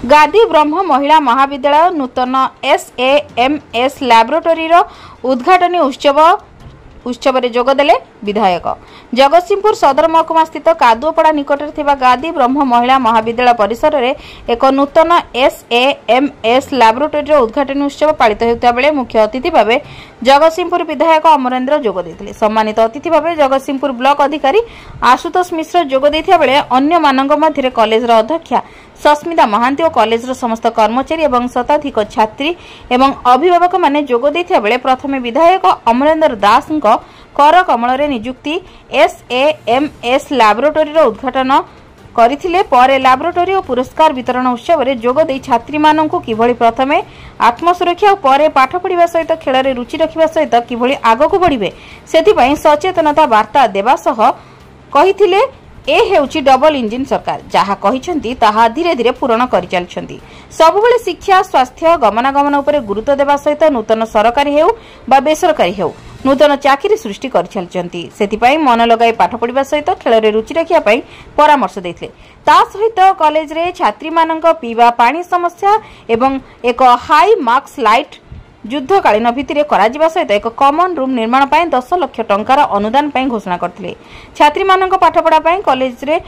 गादी ब्रह्म महिला महाविद्यालय नूतन SAMS लैबोरेटरी उद्घाटन उत्सव जोगदेले विधायक। जगतसिंहपुर सदर महकुमा स्थित कादुपड़ा निकट गादी ब्रह्म महिला महाविद्यालय परिसर में एक नूतन SAMS लैबोरेटरी उद्घाटन उत्सव पालित होता बेले मुख्य अतिथि भाव जगतसिंहपुर विधायक अमरेन्द्र जोगदेइथिले। सम्मानित अतिथि भाव जगतसिंहपुर ब्लॉक अधिकारी आशुतोष मिश्र जोगदेइथिबा बेले अन्य मानक मध्य कॉलेज अध्यक्षा सस्मिता महांती और कॉलेज समस्त कर्मचारी एवं शताधिक छात्री एवं अभिभावक माने जोग देथिया बेले प्रथमे विधायक अमरेन्द्र दास कर कमल नियुक्ति SAMS लैबोरेटरी उद्घाटन करथिले। परे लैबोरेटरी और पुरस्कार वितरण उत्सव में जोग दे छात्री माननकु किभଳି प्रथमे आत्मसुरक्षा और परे पाठ पढ़िबा सहित खेल रे रुचि रखिबा सहित किभଳି आगकु बढ़िबे सेथिपई सचेतनता वार्ता देबा सह कहिथिले ए हेउची डबल इंजिन सरकार जहा कहिसेंती ताहा धीरे धीरे पूरण करि चलछंती। सबुबेले शिक्षा स्वास्थ्य गमनागमन उपरे गुरुत्व देबा सहित नूतन सरकारी हेउ बा बेसरकारी हेउ नूतन चाकरी सृष्टि कर चलछंती। सेथिपई मन लगाई पाठ पढ़िबा सहित खेल रे रुचि रखिया पई परामर्श दैथिले। ता सहित कॉलेज रे छात्री मानक पीवा पानी समस्या एवं एक हाई मार्क्स लाइट युद्धकालीन भित्तिरे कराजिबा सहित एक कॉमन रूम निर्माण पाई 10 लाख टंकार अनुदान पाई घोषणा करथिले। छात्री मानक पाठपढ़ा पाई कॉलेज रे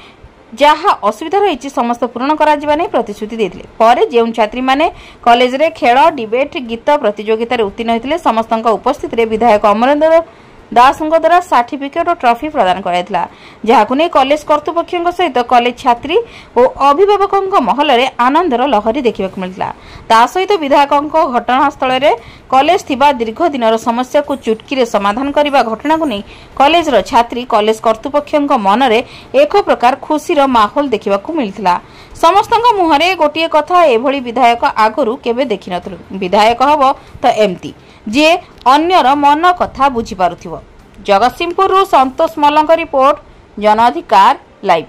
जहा असुविधा रही समस्त पूर्ण कराजिबा नै प्रतिश्रुति देथिले। परे जेउ छात्री माने कॉलेज रे खेल डिबेट गीत प्रतियोगिता रे उत्तीर्ण होइतिले समस्तक उपस्थित रे विधायक अमरेन्द्र दास द्वारा सर्टिफिकेट और ट्रॉफी प्रदान कराइथिला। जहाकु नै कॉलेज कर्तृपक्षक सहित कॉलेज छात्री और अभिभावक महल में आनंदर लहरी देखा मिलता। ता सहित विधायक घटनास्थल में कॉलेज थिबा दीर्घ दिन समस्या को चुटकी समाधान करने घटना को नहीं कॉलेज छात्री कॉलेज कर्तृपक्षक मन में एक प्रकार खुशीर माहौल देखा मिलता। समस्त मुहरे गोटे कथा एभली विधायक आगरू केबे देखि नथलु। विधायक हब तो एमती जे अन्यर मन कथा बुझी पारुथिबो। जगतसिंहपुर संतोष मल्लक रिपोर्ट, जन अधिकार लाइव।